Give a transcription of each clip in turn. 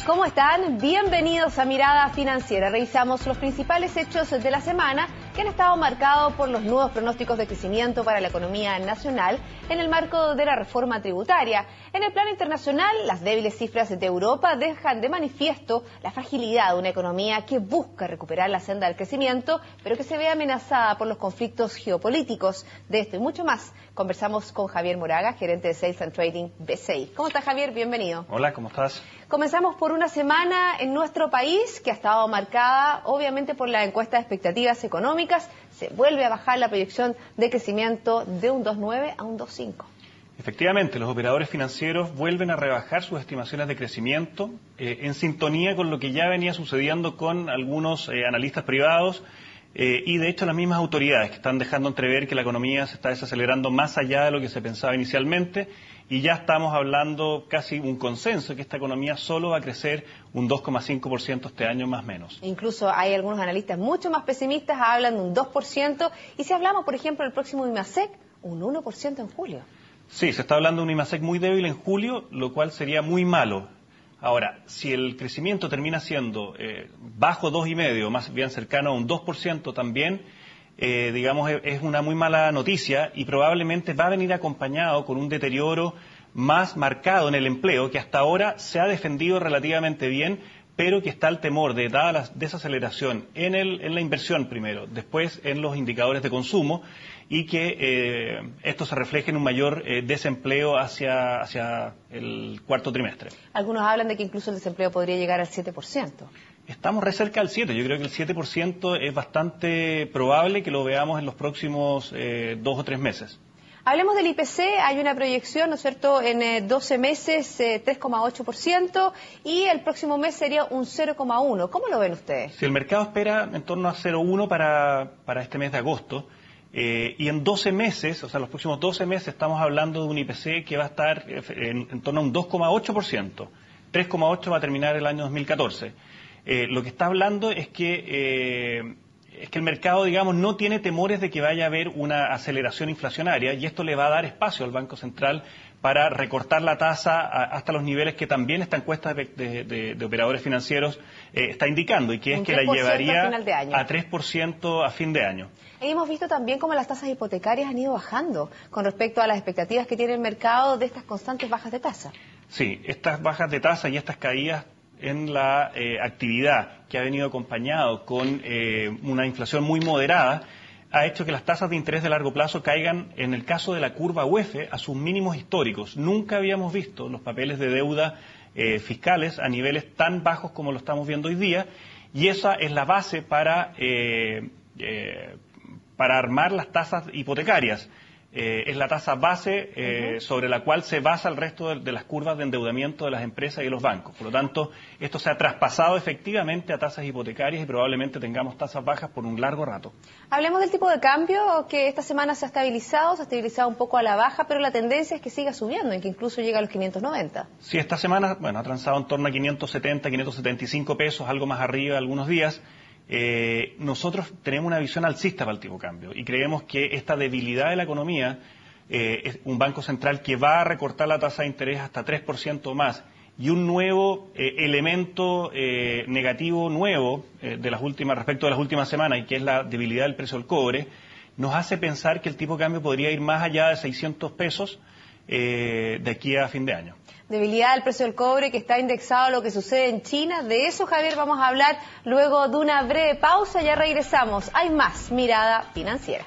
¿Cómo están? Bienvenidos a Mirada Financiera. Revisamos los principales hechos de la semana que han estado marcados por los nuevos pronósticos de crecimiento para la economía nacional en el marco de la reforma tributaria. En el plano internacional, las débiles cifras de Europa dejan de manifiesto la fragilidad de una economía que busca recuperar la senda del crecimiento, pero que se ve amenazada por los conflictos geopolíticos. De esto y mucho más, conversamos con Javier Moraga, gerente de Sales and Trading BCI. ¿Cómo estás, Javier? Bienvenido. Hola, ¿cómo estás? Comenzamos por una semana en nuestro país que ha estado marcada obviamente por la encuesta de expectativas económicas. Se vuelve a bajar la proyección de crecimiento de un 2,9 a un 2,5. Efectivamente, los operadores financieros vuelven a rebajar sus estimaciones de crecimiento en sintonía con lo que ya venía sucediendo con algunos analistas privados y de hecho las mismas autoridades que están dejando entrever que la economía se está desacelerando más allá de lo que se pensaba inicialmente. Y ya estamos hablando casi un consenso que esta economía solo va a crecer un 2,5% este año más o menos. Incluso hay algunos analistas mucho más pesimistas, hablan de un 2%. Y si hablamos, por ejemplo, del próximo IMASEC, un 1% en julio. Sí, se está hablando de un IMASEC muy débil en julio, lo cual sería muy malo. Ahora, si el crecimiento termina siendo bajo 2,5%, más bien cercano a un 2% también, digamos, es una muy mala noticia y probablemente va a venir acompañado con un deterioro más marcado en el empleo, que hasta ahora se ha defendido relativamente bien, pero que está el temor de, dada la desaceleración en la inversión primero, después en los indicadores de consumo, y que esto se refleje en un mayor desempleo hacia el cuarto trimestre. Algunos hablan de que incluso el desempleo podría llegar al 7%. Estamos re cerca del 7%. Yo creo que el 7% es bastante probable que lo veamos en los próximos 2 o 3 meses. Hablemos del IPC, hay una proyección, ¿no es cierto?, en 12 meses 3,8% y el próximo mes sería un 0,1%. ¿Cómo lo ven ustedes? Si el mercado espera en torno a 0,1 para este mes de agosto, y en 12 meses, o sea, los próximos 12 meses estamos hablando de un IPC que va a estar en torno a un 2,8%. 3,8 va a terminar el año 2014. Lo que está hablando es que el mercado, digamos, no tiene temores de que vaya a haber una aceleración inflacionaria y esto le va a dar espacio al Banco Central para recortar la tasa hasta los niveles que también esta encuesta de operadores financieros está indicando, y que es que la llevaría a 3% a fin de año. Y hemos visto también cómo las tasas hipotecarias han ido bajando con respecto a las expectativas que tiene el mercado de estas constantes bajas de tasa. Sí, estas bajas de tasa y estas caídas en la actividad que ha venido acompañado con una inflación muy moderada, ha hecho que las tasas de interés de largo plazo caigan, en el caso de la curva UEF, a sus mínimos históricos. Nunca habíamos visto los papeles de deuda fiscales a niveles tan bajos como lo estamos viendo hoy día, y esa es la base para armar las tasas hipotecarias. Es la tasa base sobre la cual se basa el resto de las curvas de endeudamiento de las empresas y de los bancos. Por lo tanto, esto se ha traspasado efectivamente a tasas hipotecarias y probablemente tengamos tasas bajas por un largo rato. Hablemos del tipo de cambio, que esta semana se ha estabilizado un poco a la baja, pero la tendencia es que siga subiendo y que incluso llega a los 590. Sí, esta semana, bueno, ha transado en torno a 570, 575 pesos, algo más arriba algunos días. Nosotros tenemos una visión alcista para el tipo de cambio y creemos que esta debilidad de la economía, es un banco central que va a recortar la tasa de interés hasta 3% más, y un nuevo elemento negativo nuevo respecto de las últimas semanas, y que es la debilidad del precio del cobre, nos hace pensar que el tipo de cambio podría ir más allá de 600 pesos de aquí a fin de año. Debilidad del precio del cobre que está indexado a lo que sucede en China. De eso, Javier, vamos a hablar luego de una breve pausa. Ya regresamos. Hay más Mirada Financiera.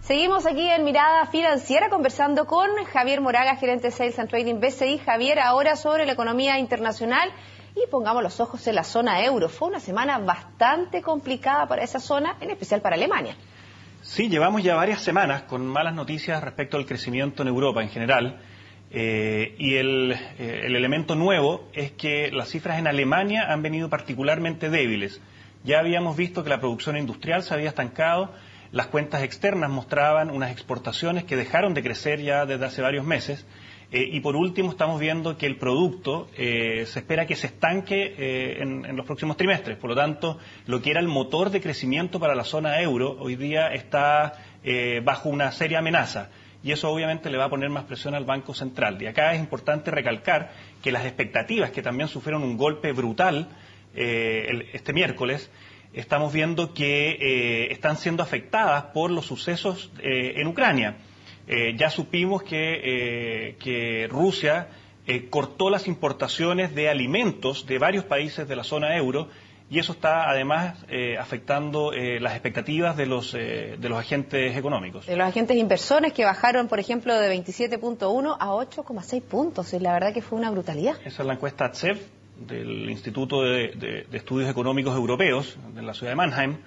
Seguimos aquí en Mirada Financiera conversando con Javier Moraga, gerente de Sales and Trading BCI. Javier, ahora sobre la economía internacional y pongamos los ojos en la zona euro. Fue una semana bastante complicada para esa zona, en especial para Alemania. Sí, llevamos ya varias semanas con malas noticias respecto al crecimiento en Europa en general. Y el elemento nuevo es que las cifras en Alemania han venido particularmente débiles. Ya habíamos visto que la producción industrial se había estancado. Las cuentas externas mostraban unas exportaciones que dejaron de crecer ya desde hace varios meses, Y por último, estamos viendo que el producto se espera que se estanque en los próximos trimestres. Por lo tanto, lo que era el motor de crecimiento para la zona euro hoy día está bajo una seria amenaza. Y eso obviamente le va a poner más presión al Banco Central. Y acá es importante recalcar que las expectativas, que también sufrieron un golpe brutal este miércoles, estamos viendo que están siendo afectadas por los sucesos en Ucrania. Ya supimos que Rusia cortó las importaciones de alimentos de varios países de la zona euro, y eso está además afectando las expectativas de los agentes económicos. De los agentes inversores que bajaron, por ejemplo, de 27.1 a 8,6 puntos. Y la verdad que fue una brutalidad. Esa es la encuesta ATSEV del Instituto de Estudios Económicos Europeos de la ciudad de Mannheim.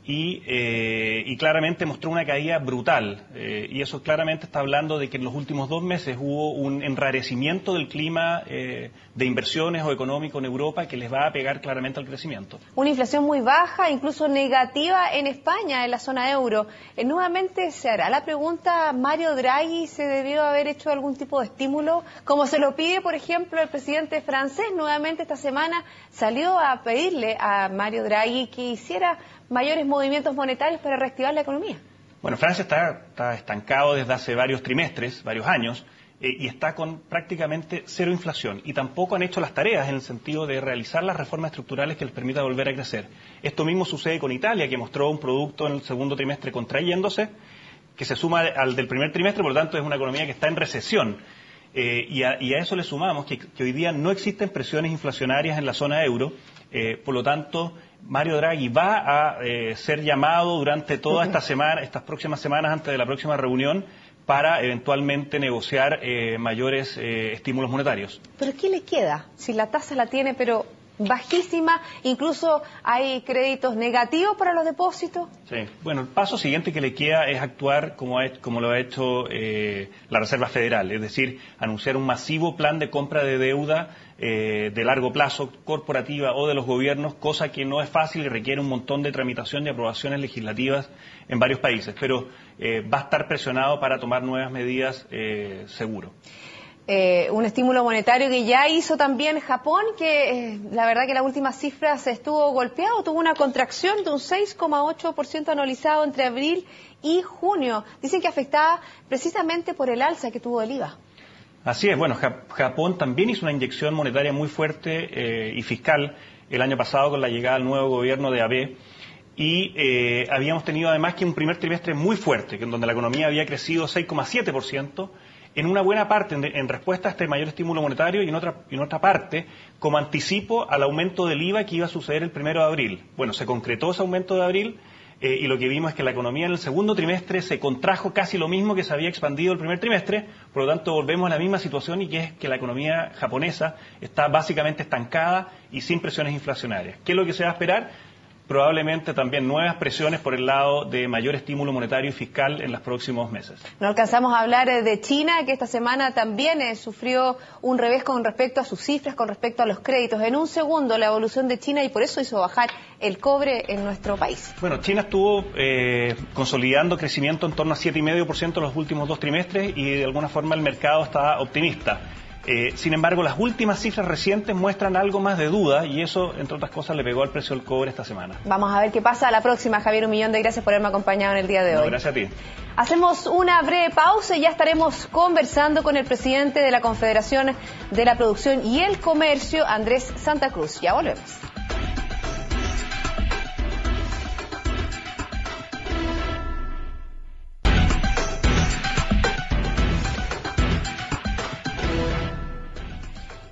Y claramente mostró una caída brutal, y eso claramente está hablando de que en los últimos 2 meses hubo un enrarecimiento del clima de inversiones o económico en Europa que les va a pegar claramente al crecimiento. Una inflación muy baja, incluso negativa en España, en la zona euro. Nuevamente se hará la pregunta, ¿Mario Draghi se debió haber hecho algún tipo de estímulo? Como se lo pide, por ejemplo, el presidente francés. Nuevamente esta semana salió a pedirle a Mario Draghi que hiciera mayores movimientos monetarios para reactivar la economía. Bueno, Francia está estancado desde hace varios trimestres, varios años, y está con prácticamente cero inflación. Y tampoco han hecho las tareas en el sentido de realizar las reformas estructurales que les permita volver a crecer. Esto mismo sucede con Italia, que mostró un producto en el segundo trimestre contrayéndose, que se suma al del primer trimestre, por lo tanto es una economía que está en recesión. Y a eso le sumamos que hoy día no existen presiones inflacionarias en la zona euro, por lo tanto Mario Draghi va a ser llamado durante toda estas próximas semanas antes de la próxima reunión para eventualmente negociar mayores estímulos monetarios. ¿Pero qué le queda? Si la tasa la tiene, pero bajísima, incluso hay créditos negativos para los depósitos. Sí. Bueno, el paso siguiente que le queda es actuar como lo ha hecho la Reserva Federal, es decir, anunciar un masivo plan de compra de deuda de largo plazo, corporativa o de los gobiernos, cosa que no es fácil y requiere un montón de tramitación y aprobaciones legislativas en varios países, pero va a estar presionado para tomar nuevas medidas seguro. Un estímulo monetario que ya hizo también Japón, que la verdad que la última cifra se estuvo golpeado, tuvo una contracción de un 6,8% anualizado entre abril y junio. Dicen que afectada precisamente por el alza que tuvo el IVA. Así es, bueno, Japón también hizo una inyección monetaria muy fuerte y fiscal el año pasado con la llegada del nuevo gobierno de Abe, y habíamos tenido además que un primer trimestre muy fuerte, en donde la economía había crecido 6,7%, en una buena parte en respuesta a este mayor estímulo monetario y en otra parte como anticipo al aumento del IVA que iba a suceder el 1 de abril. Bueno, se concretó ese aumento de abril y lo que vimos es que la economía en el segundo trimestre se contrajo casi lo mismo que se había expandido el primer trimestre, por lo tanto volvemos a la misma situación, y que es que la economía japonesa está básicamente estancada y sin presiones inflacionarias. ¿Qué es lo que se va a esperar? Probablemente también nuevas presiones por el lado de mayor estímulo monetario y fiscal en los próximos meses. No alcanzamos a hablar de China, que esta semana también sufrió un revés con respecto a sus cifras, con respecto a los créditos. En un segundo la evolución de China, y por eso hizo bajar el cobre en nuestro país. Bueno, China estuvo consolidando crecimiento en torno a 7,5% en los últimos 2 trimestres y de alguna forma el mercado está optimista. Sin embargo, las últimas cifras recientes muestran algo más de duda, y eso, entre otras cosas, le pegó al precio del cobre esta semana. Vamos a ver qué pasa a la próxima. Javier, 1.000.000 de gracias por haberme acompañado en el día de hoy. Gracias a ti. Hacemos una breve pausa y ya estaremos conversando con el presidente de la Confederación de la Producción y el Comercio, Andrés Santa Cruz. Ya volvemos.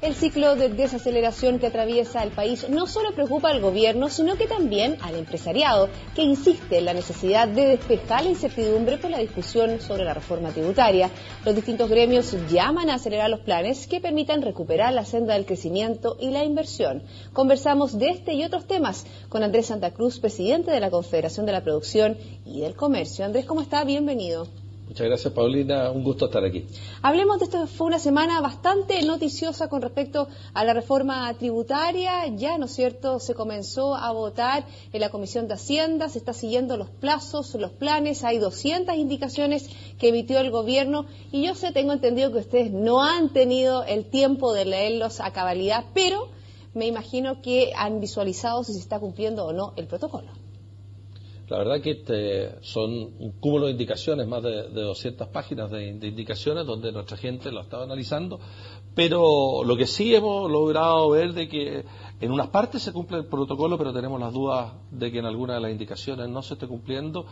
El ciclo de desaceleración que atraviesa el país no solo preocupa al gobierno, sino que también al empresariado, que insiste en la necesidad de despejar la incertidumbre por la discusión sobre la reforma tributaria. Los distintos gremios llaman a acelerar los planes que permitan recuperar la senda del crecimiento y la inversión. Conversamos de este y otros temas con Andrés Santa Cruz, presidente de la Confederación de la Producción y del Comercio. Andrés, ¿cómo está? Bienvenido. Muchas gracias, Paulina. Un gusto estar aquí. Hablemos de esto. Fue una semana bastante noticiosa con respecto a la reforma tributaria. Ya, ¿no es cierto?, se comenzó a votar en la Comisión de Hacienda, se está siguiendo los plazos, los planes. Hay 200 indicaciones que emitió el gobierno y yo tengo entendido que ustedes no han tenido el tiempo de leerlos a cabalidad, pero me imagino que han visualizado si se está cumpliendo o no el protocolo. La verdad que son un cúmulo de indicaciones, más de 200 páginas de indicaciones, donde nuestra gente lo ha estado analizando, pero lo que sí hemos logrado ver de que en unas partes se cumple el protocolo, pero tenemos las dudas de que en algunas de las indicaciones no se esté cumpliendo,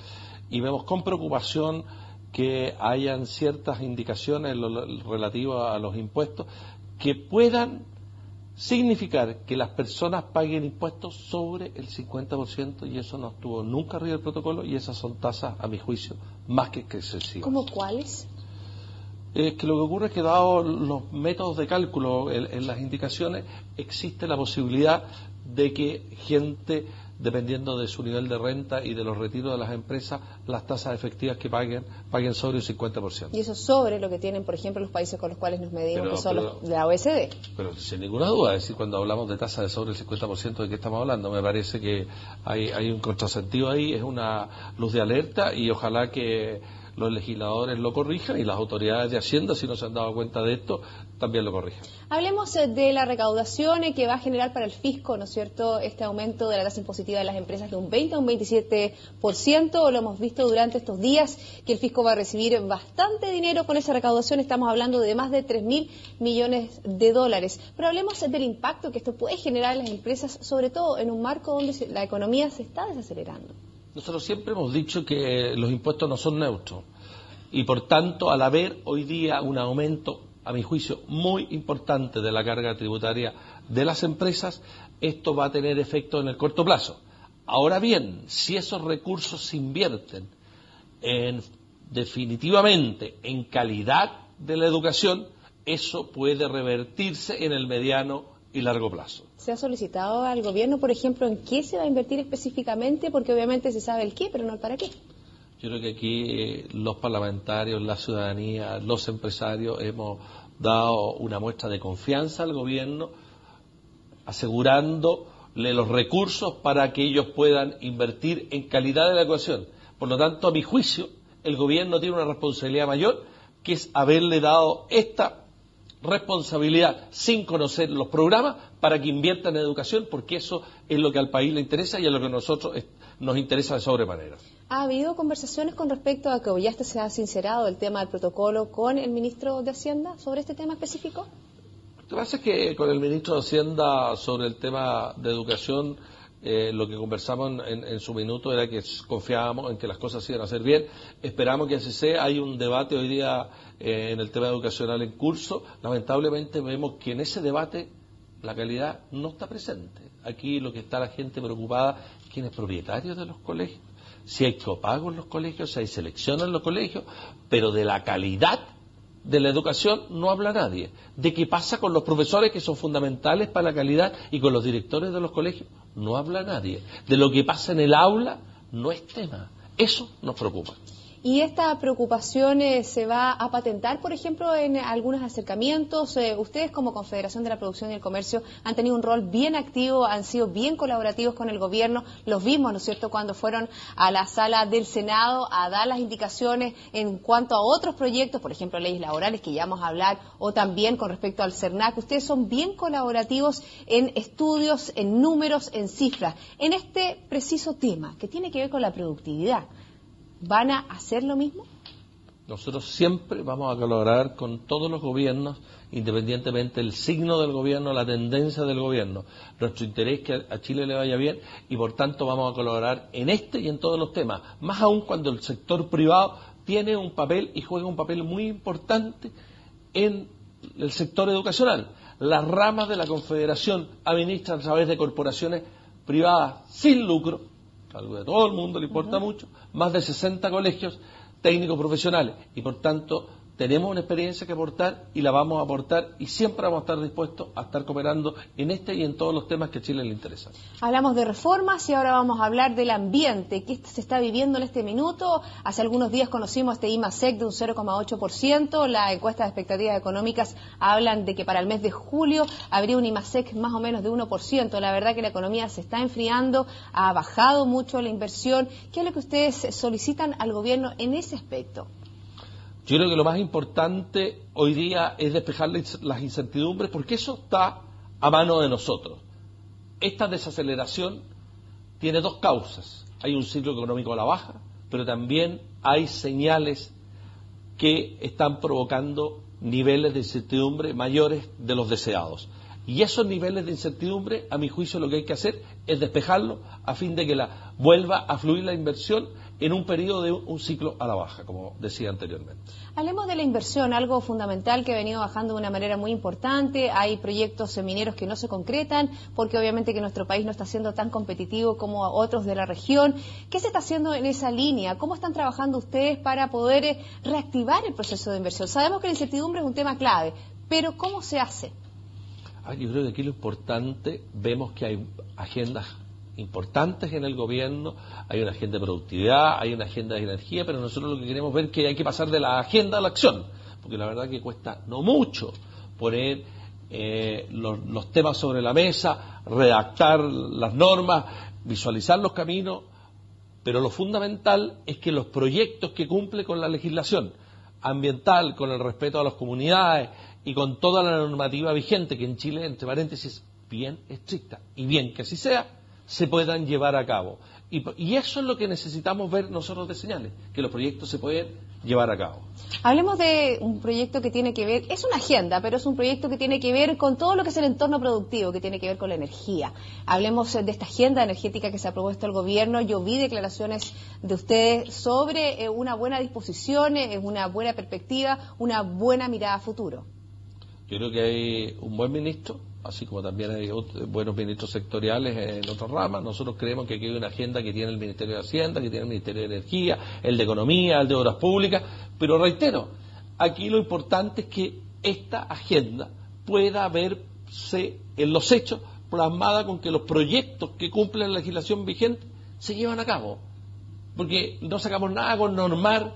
y vemos con preocupación que hayan ciertas indicaciones relativas a los impuestos que puedan significar que las personas paguen impuestos sobre el 50%, y eso no estuvo nunca arriba del protocolo, y esas son tasas, a mi juicio, más que excesivas. ¿Cómo cuáles? Que lo que ocurre es que, dado los métodos de cálculo en las indicaciones, existe la posibilidad de que gente, dependiendo de su nivel de renta y de los retiros de las empresas, las tasas efectivas que paguen sobre el 50%. Y eso sobre lo que tienen, por ejemplo, los países con los cuales nos medimos, que son los de la OECD. Pero sin ninguna duda, es decir, cuando hablamos de tasas de sobre el 50%, ¿de qué estamos hablando? Me parece que hay un contrasentido ahí, es una luz de alerta, y ojalá que los legisladores lo corrijan y las autoridades de Hacienda, si no se han dado cuenta de esto, también lo corrijan. Hablemos de la recaudación que va a generar para el fisco, ¿no es cierto?, este aumento de la tasa impositiva de las empresas de un 20 a un 27%. Lo hemos visto durante estos días, que el fisco va a recibir bastante dinero con esa recaudación. Estamos hablando de más de 3.000 millones de dólares. Pero hablemos del impacto que esto puede generar en las empresas, sobre todo en un marco donde la economía se está desacelerando. Nosotros siempre hemos dicho que los impuestos no son neutros, y por tanto, al haber hoy día un aumento, a mi juicio, muy importante de la carga tributaria de las empresas, esto va a tener efecto en el corto plazo. Ahora bien, si esos recursos se invierten definitivamente en calidad de la educación, eso puede revertirse en el mediano y largo plazo. ¿Se ha solicitado al gobierno, por ejemplo, en qué se va a invertir específicamente? Porque obviamente se sabe el qué, pero no el para qué. Yo creo que aquí los parlamentarios, la ciudadanía, los empresarios hemos dado una muestra de confianza al gobierno, asegurándole los recursos para que ellos puedan invertir en calidad de la educación. Por lo tanto, a mi juicio, el gobierno tiene una responsabilidad mayor, que es haberle dado esta responsabilidad sin conocer los programas para que inviertan en educación, porque eso es lo que al país le interesa y es lo que a nosotros nos interesa de sobremanera. ¿Ha habido conversaciones con respecto a que ya se ha sincerado el tema del protocolo con el ministro de Hacienda sobre este tema específico? Lo que pasa es que con el ministro de Hacienda sobre el tema de educación, lo que conversamos en su minuto era que confiábamos en que las cosas se iban a hacer bien. Esperamos que así sea. Hay un debate hoy día en el tema educacional en curso. Lamentablemente vemos que en ese debate la calidad no está presente. Aquí lo que está la gente preocupada es quién es propietario de los colegios, si hay copago en los colegios, si hay selección en los colegios, pero de la calidad de la educación no habla nadie. ¿De qué pasa con los profesores, que son fundamentales para la calidad, y con los directores de los colegios? No habla nadie. De lo que pasa en el aula no es tema. Eso nos preocupa. ¿Y esta preocupación se va a patentar, por ejemplo, en algunos acercamientos? Ustedes, como Confederación de la Producción y el Comercio, han tenido un rol bien activo, han sido bien colaborativos con el gobierno. Los vimos, ¿no es cierto?, cuando fueron a la sala del Senado a dar las indicaciones en cuanto a otros proyectos, por ejemplo, leyes laborales, que ya vamos a hablar, o también con respecto al CERNAC. Ustedes son bien colaborativos en estudios, en números, en cifras. En este preciso tema, que tiene que ver con la productividad, ¿van a hacer lo mismo? Nosotros siempre vamos a colaborar con todos los gobiernos, independientemente del signo del gobierno, la tendencia del gobierno. Nuestro interés es que a Chile le vaya bien, y por tanto vamos a colaborar en este y en todos los temas, más aún cuando el sector privado tiene un papel y juega un papel muy importante en el sector educacional. Las ramas de la Confederación administran a través de corporaciones privadas sin lucro, algo que a todo el mundo le importa mucho, más de 60 colegios técnicos profesionales, y por tanto tenemos una experiencia que aportar y la vamos a aportar y siempre vamos a estar dispuestos a estar cooperando en este y en todos los temas que a Chile le interesan. Hablamos de reformas y ahora vamos a hablar del ambiente. ¿Qué se está viviendo en este minuto? Hace algunos días conocimos este IMASEC de un 0,8%. La encuesta de expectativas económicas hablan de que para el mes de julio habría un IMASEC más o menos de 1%. La verdad que la economía se está enfriando, ha bajado mucho la inversión. ¿Qué es lo que ustedes solicitan al gobierno en ese aspecto? Yo creo que lo más importante hoy día es despejar las incertidumbres, porque eso está a mano de nosotros. Esta desaceleración tiene dos causas. Hay un ciclo económico a la baja, pero también hay señales que están provocando niveles de incertidumbre mayores de los deseados. Y esos niveles de incertidumbre, a mi juicio, lo que hay que hacer es despejarlos a fin de que vuelva a fluir la inversión en un periodo de un ciclo a la baja, como decía anteriormente. Hablemos de la inversión, algo fundamental que ha venido bajando de una manera muy importante. Hay proyectos mineros que no se concretan porque obviamente que nuestro país no está siendo tan competitivo como otros de la región. ¿Qué se está haciendo en esa línea? ¿Cómo están trabajando ustedes para poder reactivar el proceso de inversión? Sabemos que la incertidumbre es un tema clave, pero ¿cómo se hace? Yo creo que aquí lo importante, vemos que hay agendas importantes en el gobierno, hay una agenda de productividad, hay una agenda de energía, pero nosotros lo que queremos ver es que hay que pasar de la agenda a la acción, porque la verdad que cuesta no mucho poner los temas sobre la mesa, redactar las normas, visualizar los caminos, pero lo fundamental es que los proyectos que cumplen con la legislación ambiental, con el respeto a las comunidades y con toda la normativa vigente, que en Chile, entre paréntesis, bien estricta, y bien que así sea, se puedan llevar a cabo. Y eso es lo que necesitamos ver nosotros de señales, que los proyectos se pueden llevar a cabo. Hablemos de un proyecto que tiene que ver, es una agenda, pero es un proyecto que tiene que ver con todo lo que es el entorno productivo, que tiene que ver con la energía. Hablemos de esta agenda energética que se ha propuesto el gobierno. Yo vi declaraciones de ustedes sobre una buena disposición, una buena perspectiva, una buena mirada a futuro. Yo creo que hay un buen ministro, así como también hay buenos ministros sectoriales en otras ramas. Nosotros creemos que aquí hay una agenda que tiene el Ministerio de Hacienda, que tiene el Ministerio de Energía, el de Economía, el de Obras Públicas, pero reitero, aquí lo importante es que esta agenda pueda verse en los hechos plasmada con que los proyectos que cumplen la legislación vigente se llevan a cabo, porque no sacamos nada con normar,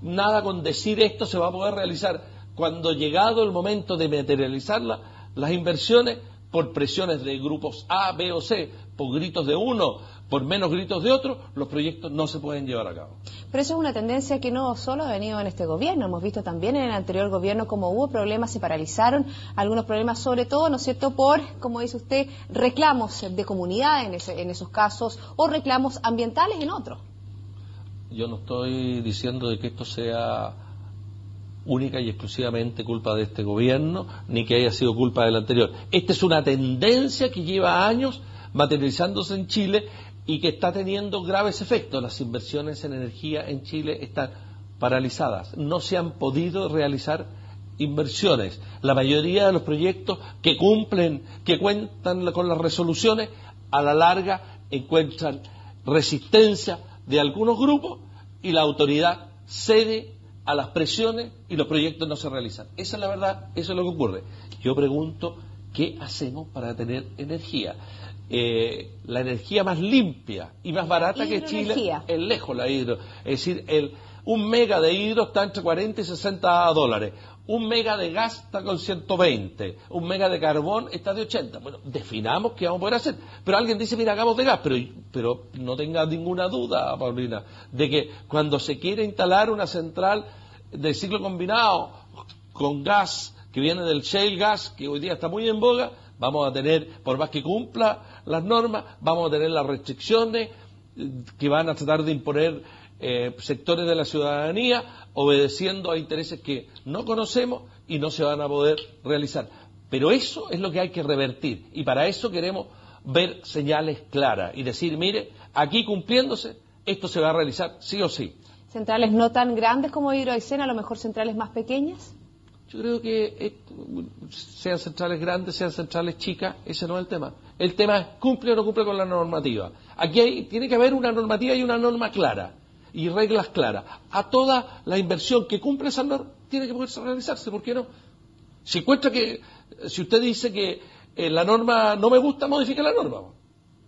nada con decir esto se va a poder realizar. Cuando llegado el momento de materializarla, las inversiones, por presiones de grupos A, B o C, por gritos de uno, por menos gritos de otro, los proyectos no se pueden llevar a cabo. Pero eso es una tendencia que no solo ha venido en este gobierno, hemos visto también en el anterior gobierno como hubo problemas, se paralizaron algunos problemas, sobre todo, ¿no es cierto?, por, como dice usted, reclamos de comunidad en esos casos o reclamos ambientales en otros. Yo no estoy diciendo de que esto sea única y exclusivamente culpa de este gobierno, ni que haya sido culpa del anterior. Esta es una tendencia que lleva años materializándose en Chile y que está teniendo graves efectos. Las inversiones en energía en Chile están paralizadas. No se han podido realizar inversiones. La mayoría de los proyectos que cumplen, que cuentan con las resoluciones, a la larga encuentran resistencia de algunos grupos y la autoridad cede a las presiones y los proyectos no se realizan. Esa es la verdad, eso es lo que ocurre. Yo pregunto, ¿qué hacemos para tener energía? La energía más limpia y más barata que Chile es lejos la hidro. Es decir, un mega de hidro está entre 40 y 60 dólares. Un mega de gas está con 120. Un mega de carbón está de 80. Bueno, definamos qué vamos a poder hacer. Pero alguien dice, mira, hagamos de gas. Pero no tenga ninguna duda, Paulina, de que cuando se quiere instalar una central de ciclo combinado con gas que viene del shale gas, que hoy día está muy en boga, vamos a tener, por más que cumpla las normas, vamos a tener las restricciones que van a tratar de imponer sectores de la ciudadanía, obedeciendo a intereses que no conocemos y no se van a poder realizar. Pero eso es lo que hay que revertir, y para eso queremos ver señales claras y decir, mire, aquí cumpliéndose, esto se va a realizar sí o sí. ¿Centrales no tan grandes como Hidro Aysén, a lo mejor centrales más pequeñas? Yo creo que sean centrales grandes, sean centrales chicas, ese no es el tema. El tema es, ¿cumple o no cumple con la normativa? Aquí tiene que haber una normativa y una norma clara, y reglas claras. A toda la inversión que cumple esa norma, tiene que poderse realizarse, ¿por qué no? Si usted dice que la norma no me gusta, modifique la norma.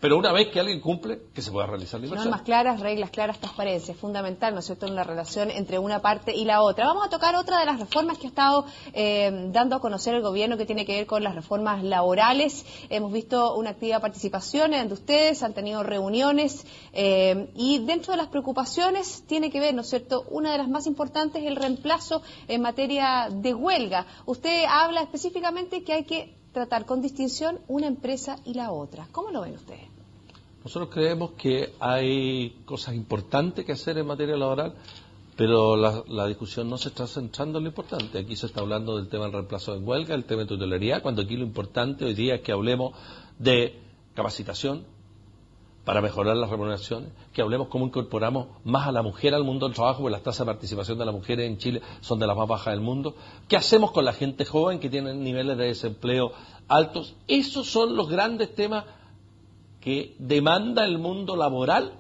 Pero una vez que alguien cumple, que se pueda realizar la inversión. Normas claras, reglas claras, transparencia, es fundamental, ¿no es cierto?, en la relación entre una parte y la otra. Vamos a tocar otra de las reformas que ha estado dando a conocer el gobierno, que tiene que ver con las reformas laborales. Hemos visto una activa participación de ustedes, han tenido reuniones y dentro de las preocupaciones tiene que ver, ¿no es cierto?, una de las más importantes, el reemplazo en materia de huelga. Usted habla específicamente que hay que tratar con distinción una empresa y la otra. ¿Cómo lo ven ustedes? Nosotros creemos que hay cosas importantes que hacer en materia laboral, pero la discusión no se está centrando en lo importante. Aquí se está hablando del tema del reemplazo en huelga, el tema de tutelaridad, cuando aquí lo importante hoy día es que hablemos de capacitación para mejorar las remuneraciones, que hablemos cómo incorporamos más a la mujer al mundo del trabajo, porque las tasas de participación de las mujeres en Chile son de las más bajas del mundo. ¿Qué hacemos con la gente joven que tiene niveles de desempleo altos? Esos son los grandes temas que demanda el mundo laboral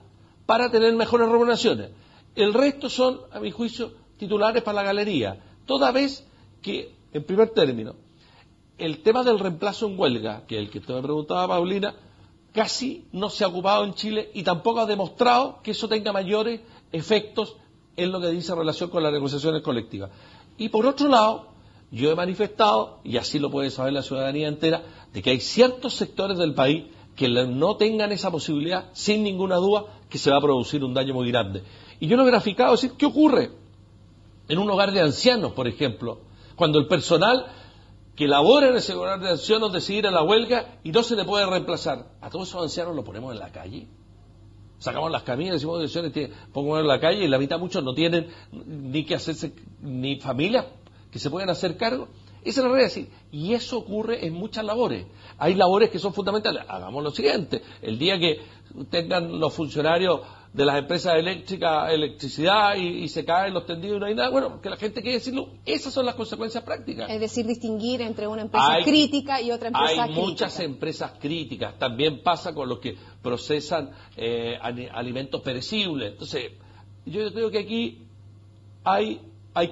para tener mejores remuneraciones. El resto son, a mi juicio, titulares para la galería. Toda vez que, en primer término, el tema del reemplazo en huelga, que es el que usted me preguntaba, Paulina, casi no se ha ocupado en Chile y tampoco ha demostrado que eso tenga mayores efectos en lo que dice en relación con las negociaciones colectivas. Y por otro lado, yo he manifestado, y así lo puede saber la ciudadanía entera, de que hay ciertos sectores del país que no tengan esa posibilidad, sin ninguna duda, que se va a producir un daño muy grande. Y yo lo he graficado, es decir, ¿qué ocurre en un hogar de ancianos, por ejemplo, cuando el personal que labora en ese hogar de ancianos decide ir a la huelga y no se le puede reemplazar? A todos esos ancianos los ponemos en la calle. Sacamos las camillas, decimos que ponemos en la calle, y la mitad muchos no tienen ni que hacerse, ni familias que se puedan hacer cargo. Esa es la realidad, y eso ocurre en muchas labores. Hay labores que son fundamentales. Hagamos lo siguiente: el día que tengan los funcionarios de las empresas eléctricas electricidad y se caen los tendidos y no hay nada, bueno, que la gente quiere decirlo. Esas son las consecuencias prácticas. Es decir, distinguir entre una empresa crítica y otra empresa crítica. Hay muchas empresas críticas. También pasa con los que procesan alimentos perecibles. Entonces, yo creo que aquí hay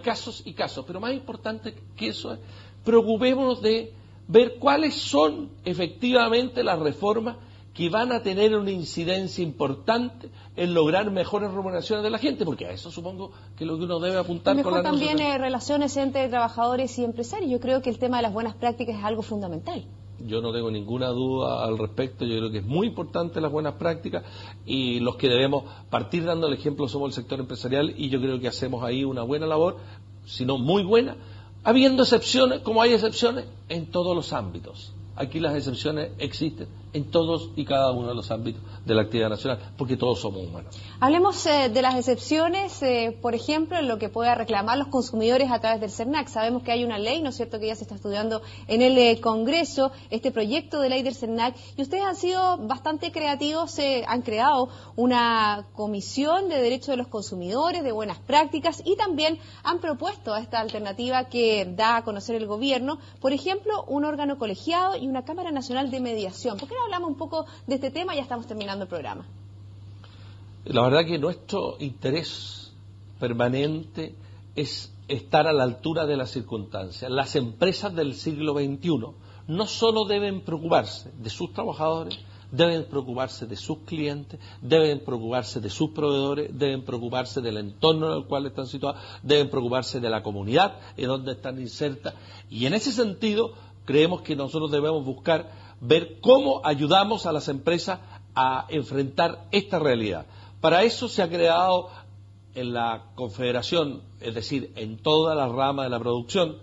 casos y casos, pero más importante que eso es, preocupémonos de ver cuáles son efectivamente las reformas que van a tener una incidencia importante en lograr mejores remuneraciones de la gente, porque a eso supongo que es lo que uno debe apuntar con la negociación. También relaciones entre trabajadores y empresarios. Yo creo que el tema de las buenas prácticas es algo fundamental. Yo no tengo ninguna duda al respecto. Yo creo que es muy importante las buenas prácticas, y los que debemos partir dando el ejemplo somos el sector empresarial, y yo creo que hacemos ahí una buena labor, si no muy buena, habiendo excepciones, como hay excepciones en todos los ámbitos. Aquí las excepciones existen en todos y cada uno de los ámbitos de la actividad nacional, porque todos somos humanos. Hablemos de las excepciones, por ejemplo, en lo que pueda reclamar los consumidores a través del CERNAC. Sabemos que hay una ley, ¿no es cierto?, que ya se está estudiando en el Congreso, este proyecto de ley del CERNAC, y ustedes han sido bastante creativos, han creado una comisión de derechos de los consumidores, de buenas prácticas, y también han propuesto esta alternativa que da a conocer el gobierno, por ejemplo, un órgano colegiado y una Cámara Nacional de Mediación. ¿Por qué no hablamos un poco de este tema? Ya estamos terminando el programa. La verdad que nuestro interés permanente es estar a la altura de las circunstancias. Las empresas del siglo XXI no solo deben preocuparse de sus trabajadores, deben preocuparse de sus clientes, deben preocuparse de sus proveedores, deben preocuparse del entorno en el cual están situados, deben preocuparse de la comunidad en donde están insertas. Y en ese sentido, creemos que nosotros debemos buscar ver cómo ayudamos a las empresas a enfrentar esta realidad. Para eso se ha creado en la Confederación, es decir, en toda la rama de la producción,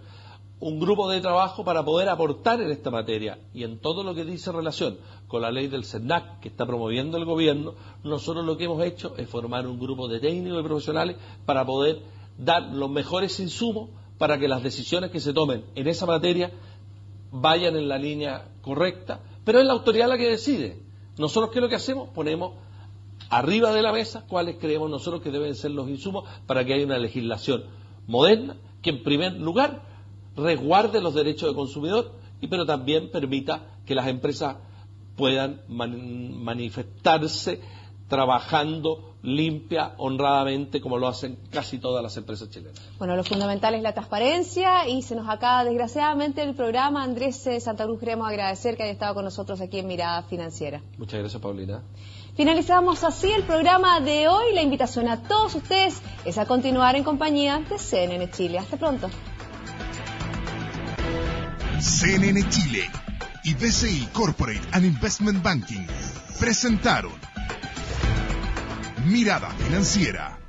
un grupo de trabajo para poder aportar en esta materia, y en todo lo que dice relación con la ley del CERNAC que está promoviendo el gobierno. Nosotros lo que hemos hecho es formar un grupo de técnicos y profesionales para poder dar los mejores insumos para que las decisiones que se tomen en esa materia vayan en la línea correcta, pero es la autoridad la que decide. Nosotros, ¿qué es lo que hacemos? Ponemos arriba de la mesa cuáles creemos nosotros que deben ser los insumos para que haya una legislación moderna que, en primer lugar, resguarde los derechos del consumidor, pero también permita que las empresas puedan manifestarse trabajando limpia, honradamente, como lo hacen casi todas las empresas chilenas. Bueno, lo fundamental es la transparencia y se nos acaba desgraciadamente el programa. Andrés Santa Cruz, queremos agradecer que haya estado con nosotros aquí en Mirada Financiera. Muchas gracias, Paulina. Finalizamos así el programa de hoy. La invitación a todos ustedes es a continuar en compañía de CNN Chile. Hasta pronto. CNN Chile y BCI Corporate and Investment Banking presentaron Mirada Financiera.